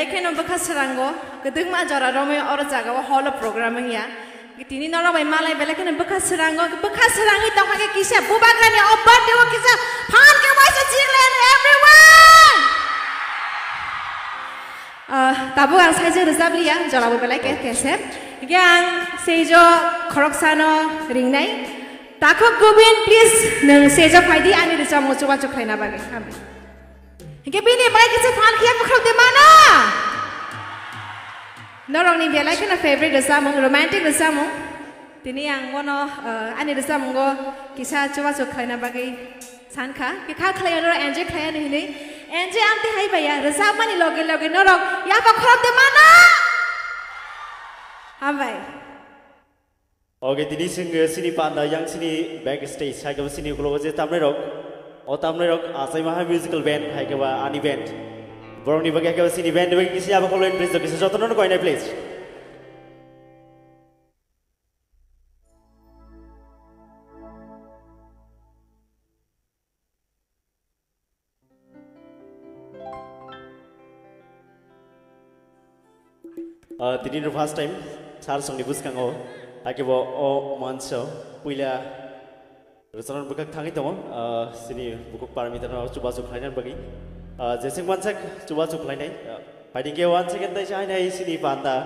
belai kena bekas seranggo, kedeng ma jara rome orang jaga wa hall programming ya. Tini nora bai malai belai kena bekas seranggo itu pakai kisah bubakan ya obat dewa kisah pan ke wajah Thailand everyone. Tabu ang saja resabli ya, jara bu belai kesep. Yang sejo koroksano ring nai. Takut gubin please, neng sejo paidi ani resab mau coba lain apa ke kami. Hingga bini baik kisah pan kia bukan di mana? Norong ni belai kena favorite resam, romantic resam. Tini yang wono ani resam go kisah coba lain apa ke sanka. Kita kalian orang enjoy kalian ini. Enjoy amti hai bayar resam mani loge norong. Ya bukan di mana? Hambai. Oke, tini sini panda yang sini backstage, hai kau sini kalau je tamre rok, tamre rok asai maha musical band, hai kau ani band. Borong ni bagai kau sini band, bagi kisi apa kalau please, kisi jodoh nono kau ini please. Tini the first time, sar song ni bus kang Akibo o manso puila restoran buka tangi tomo sini buku paramita no coba suklainan bagi jesing mansak coba suklainai paling ke wan second dai chai nai sini panda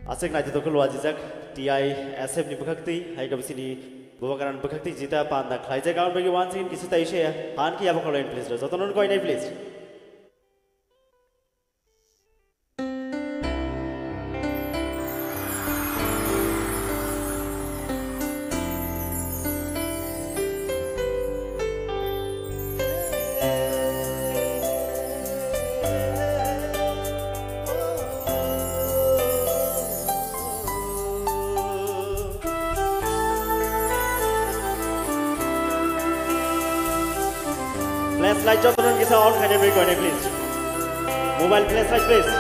asek nai to keluar jejak TI SF ni bukakti hai kab sini bubakaran bukakti jita panda khlai je gaun bagi wan second kisu tai she han ki aba kolain please jotonon koi nai please. Flashlight jotonon kisa on khaine break kone please. Mobile flashlight please.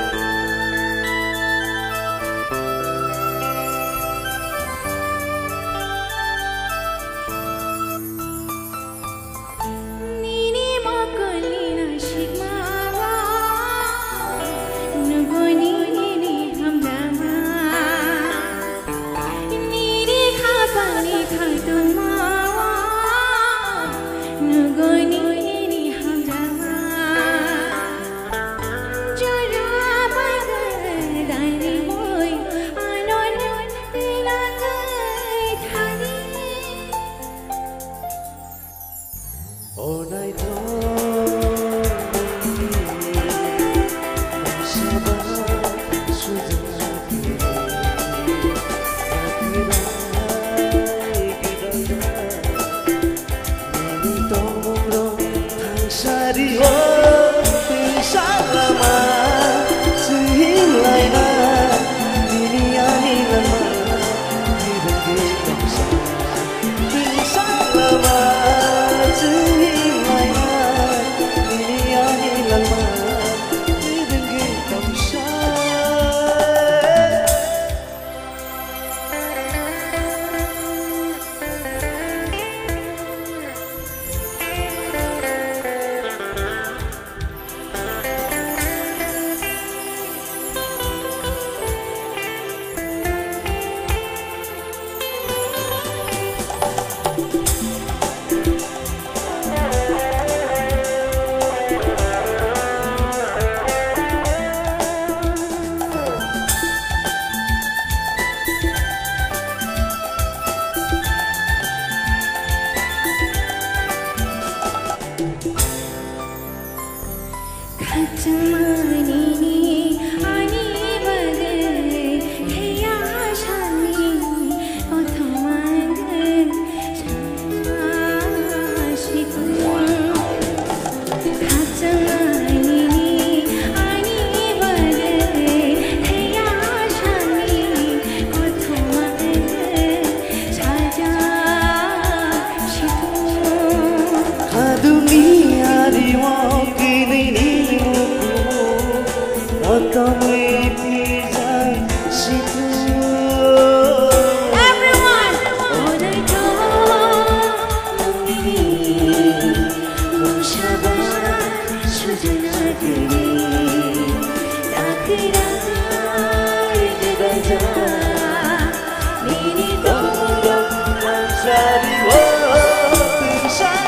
Dari bersama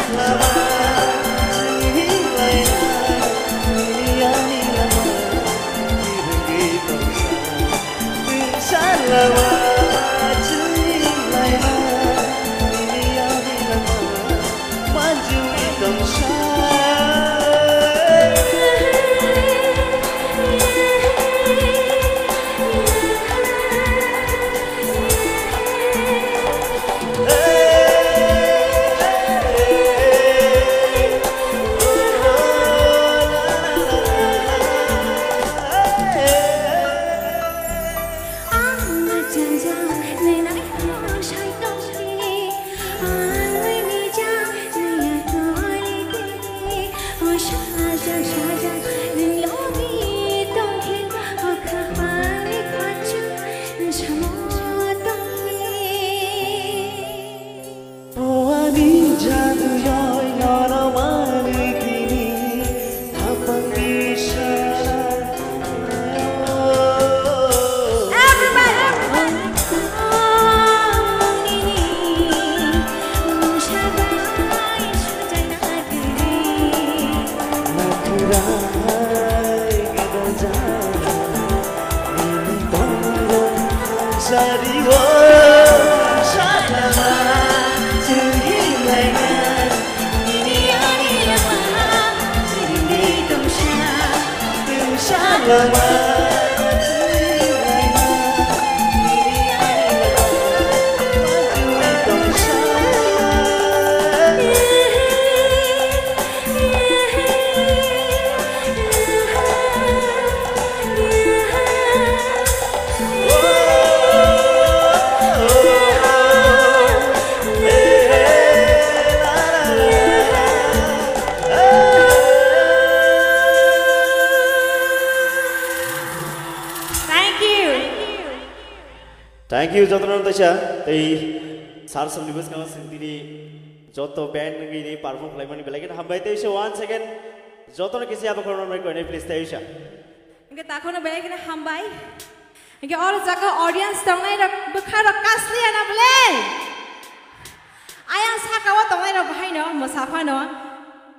Thank you Jotonan Tasha. The Sarsam Libus Sintini Joto band ini perform Lemon Belagan Hambai Tasha once again. Jotonan kisi apa korban mereka ini please Tasha. Enggak takut nak belagan Hambai. Enggak orang jaga audience tengah ada berkara kasli anak belain. Ayang sakawa tengah ada bahaya no, musafah no.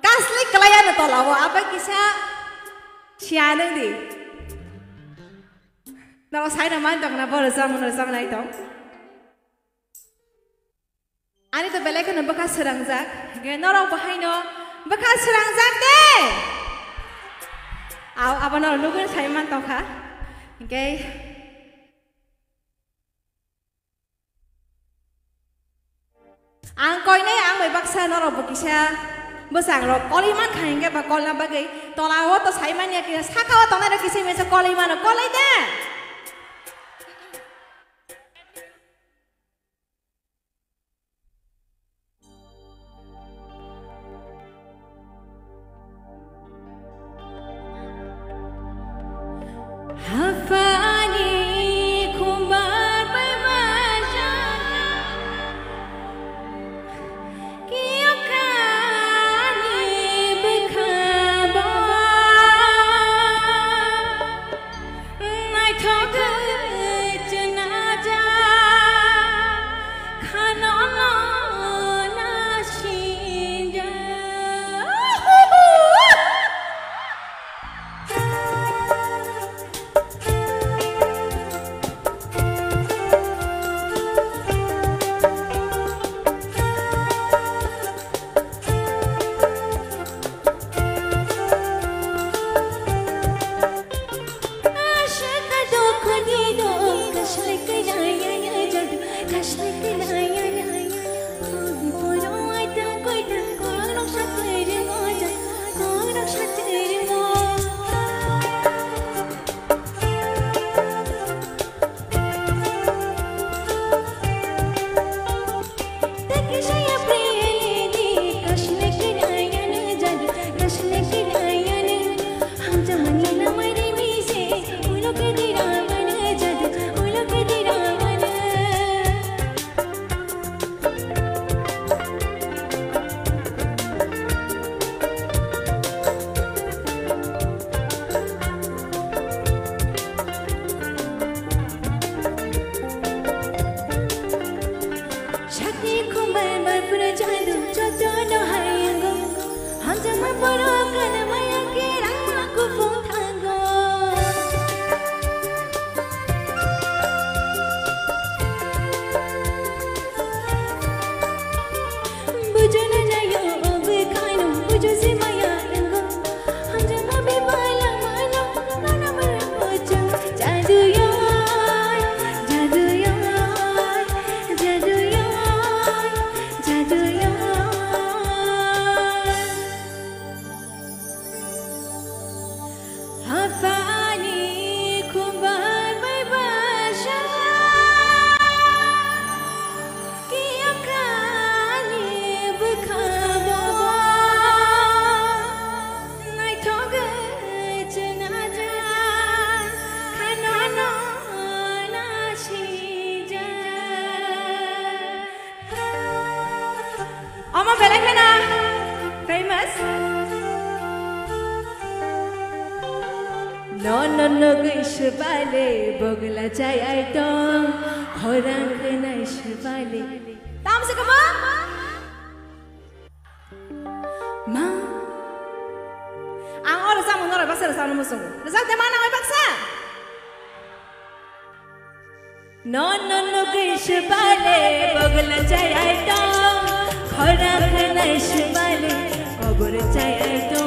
Kasli kelayan itu lawa apa kisah siapa ni? Nawa saya nama itu kenapa resam naik tu? Ani tu belai kan bekas serangjak, gaya orang bahaya no bekas serangjak deh. Apa orang lugu saya man tahu kah? Okay. Angkoi ni ang may baksa orang bekisah besar orang koliman kain ke bakal nak bagi tolak tu saya man ya kira sakawa tu nak kisah macam koliman kolai deh. Shakti kumbal marpura jadu jodo no hayango Hanjama poro kana maya kirang aku pong tango Bujana na yo obe kaino bujo si maya yango Hanjama bibala mano nana mara mojo jadu yo jadu yo jadu yo jadu yo Hafani kumbal may basha Kiyakani bukabo Nai toge janaja Kanano nashija Oma Belekana famous No gishbale bogla chai ai to khorang na ishbale tam se kama ma ang ora sa monora basara sa no musungu rezak de mana oi baksa No gishbale bogla chai ai to khorang na ishbale obor chai ai to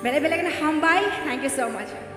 Bele-bele kena hambai. Thank you so much.